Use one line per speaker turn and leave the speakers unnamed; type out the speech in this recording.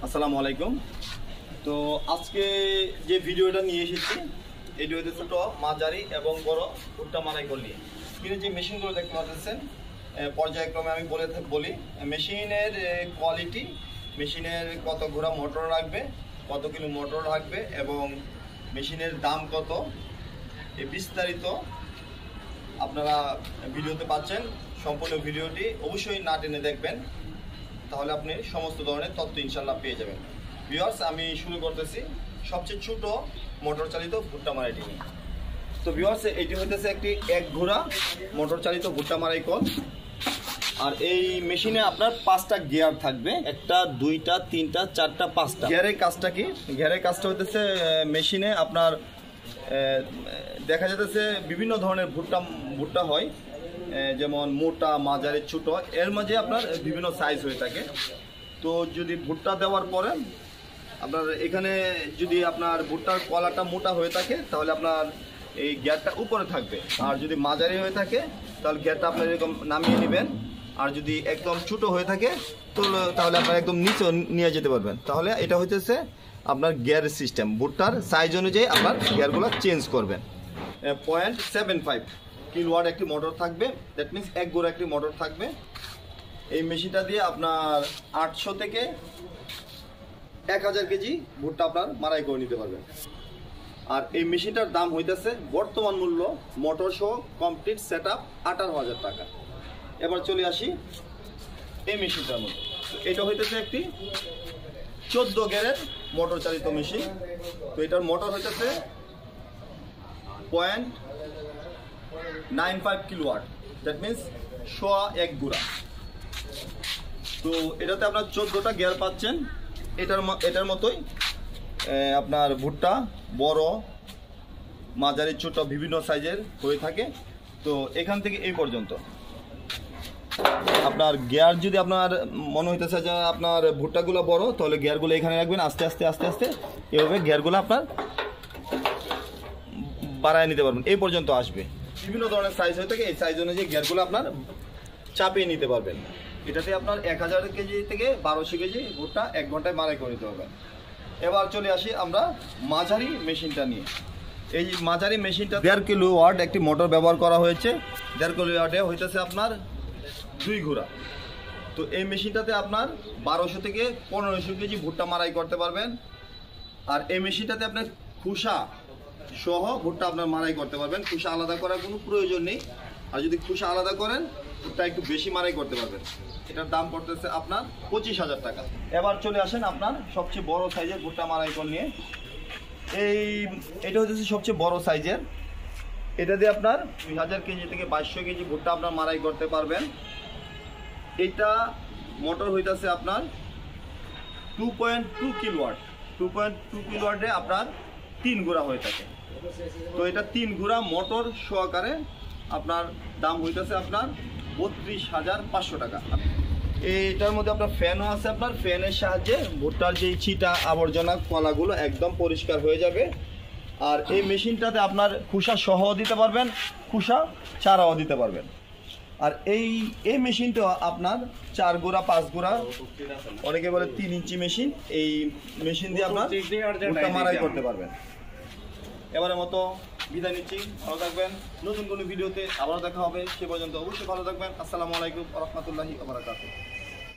আসসালামু আলাইকুম। তো আজকে যে ভিডিওটা নিয়ে এসেছি এটি হচ্ছে ছোট মাঝারি এবং বড় ভুট্টা মারাই করলি কিন্তু যে মেশিনগুলো দেখতে পাচ্ছেন পর্যায়ক্রমে আমি বলি মেশিনের কোয়ালিটি, মেশিনের কত ঘোড়া মোটর রাখবে, কত কিলো মোটর রাখবে এবং মেশিনের দাম কত, এই বিস্তারিত আপনারা ভিডিওতে পাচ্ছেন। সম্পূর্ণ ভিডিওটি অবশ্যই না টেনে দেখবেন, তাহলে আপনি সমস্ত ধরনের তথ্য ইনশাল্লাহ পেয়ে যাবেন। ভিউয়ার্স, আমি শুরু করতেছি সবচেয়ে ছোট মোটর চালিত ভুট্টা মারাইটি নিয়ে। তো ভিউয়ার্স, এটি হইতেছে একটি এক ঘোড়া মোটর চালিত ভুট্টা মারাই কল। আর এই মেশিনে আপনার 5টা গিয়ার থাকবে, 1টা 2টা 3টা 4টা 5টা। গিয়ারের কাজটা কি? গিয়ারের কাজটা হইতেছে মেশিনে আপনার দেখা যাচ্ছে বিভিন্ন ধরনের ভুট্টা হয়, যেমন মোটা, মাঝারি, ছোট, এর মাঝে আপনার বিভিন্ন সাইজ হয়ে থাকে। তো যদি ভুট্টা দেওয়ার পরে আপনার এখানে যদি আপনার ভুট্টার কলাটা মোটা হয়ে থাকে তাহলে আপনার এই গিয়ারটা উপরে থাকবে, আর যদি মাঝারি হয়ে থাকে তাহলে গিয়ারটা আপনার এরকম নামিয়ে নেবেন, আর যদি একদম ছোট হয়ে থাকে তাহলে আপনার একদম নিচে নিয়ে যেতে পারবেন। তাহলে এটা হইতেছে আপনার গিয়ার সিস্টেম। ভুট্টার সাইজ অনুযায়ী আপনার গিয়ারগুলো চেঞ্জ করবেন। 0.75 কিলোওয়াট একটি মোটর থাকবে, দ্যাট মিনস এক গোড়া একটি মোটর থাকবে। এই মেশিনটা দিয়ে আপনার 800 থেকে 1000 কেজি ভুট্টা আপনার মারাই করে নিতে পারবেন। আর এই মেশিনটার দাম হইতেছে বর্তমান মূল্য মোটর সহ কমপ্লিট সেট আপ 18,000 টাকা। এবার চলে আসি এই মেশিনটার মধ্যে। এটা হইতেছে একটি 14 গিয়ারের মোটর চালিত মেশিন। তো এটার মোটর হইতেছে 0.95 কিলোওয়াট, দ্যাট মিনস সোয়া এক গুড়া। তো এটাতে আপনার 14টা গিয়ার পাচ্ছেন। এটার মতোই আপনার ভুট্টা বড়, মাঝারি, ছোট বিভিন্ন সাইজের হয়ে থাকে। তো এখান থেকে এই পর্যন্ত আপনার গিয়ার যদি আপনার মনে হইতেছে যে আপনার ভুট্টাগুলো বড়, তাহলে গিয়ারগুলো এখানে রাখবেন। আস্তে আস্তে আস্তে আস্তে এভাবে গিয়ারগুলো আপনার বাড়ায় নিতে পারবেন, এই পর্যন্ত আসবে। বিভিন্ন ধরনের সাইজ হয়ে থাকে, এই সাইজ অনুযায়ী গিয়ারগুলো আপনার চাপিয়ে নিতে পারবেন। এটাতে আপনার 1000 কেজি থেকে 1200 কেজি ভুট্টা 1 ঘন্টায় মারাই করে নিতে পারবেন। এবার চলে আসি আমরা মাঝারি মেশিনটা নিয়ে। এই মাঝারি মেশিনটা 1.5 কিলোওয়াট একটি মোটর ব্যবহার করা হয়েছে। 1.5 কিলোওয়াটে হইতেছে আপনার 2 ঘোড়া। তো এই মেশিনটাতে আপনার 1200 থেকে 1500 কেজি ভুট্টা মারাই করতে পারবেন। আর এই মেশিনটাতে আপনার খোসা সহ ভুট্টা আপনার মারাই করতে পারবেন, খোসা আলাদা করার কোনো প্রয়োজন নেই। আর যদি খোসা আলাদা করেন ভুট্টা একটু বেশি মারাই করতে পারবেন। এটার দাম পড়তেছে আপনার 25,000 টাকা। এবার চলে আসেন আপনার সবচেয়ে বড় সাইজের ভুট্টা মারাই কল নিয়ে। এটা হচ্ছে সবচেয়ে বড় সাইজের। এটা দিয়ে আপনার 2000 কেজি থেকে 2200 কেজি ভুট্টা আপনার মারাই করতে পারবেন। এটা মোটর হইতেছে আপনার 2.2 কিলোওয়াট। 2.2 কিলোওয়াটে আপনার 3 ঘোড়া হয়ে থাকে। তো এটা 3 ঘোড়া মোটর সহকারে আপনার দাম হইতেছে আপনার 32,500 টাকা। এটার মধ্যে আপনার ফ্যানও আছে। আপনার ফ্যানের সাহায্যে ভুট্টার যে ছিটা আবর্জনা কলাগুলো একদম পরিষ্কার হয়ে যাবে। আর এই মেশিনটাতে আপনার খোসা সহ দিতে পারবেন, খোসা ছাড়াও দিতে পারবেন। আর এই মেশিনটা আপনার 4 গোড়া 5 গোড়া, অনেকে বলে 3 ইঞ্চি মেশিন। এই মেশিন দিয়ে আপনার ভুট্টা মারাই করতে পারবেন। এবারের মতো বিদায় নিচ্ছি, ভালো থাকবেন। নতুন কোনো ভিডিওতে আবারও দেখা হবে, সে পর্যন্ত অবশ্যই ভালো থাকবেন। আসসালামু আলাইকুম ওয়া রাহমাতুল্লাহি ওয়া বারাকাতুহু।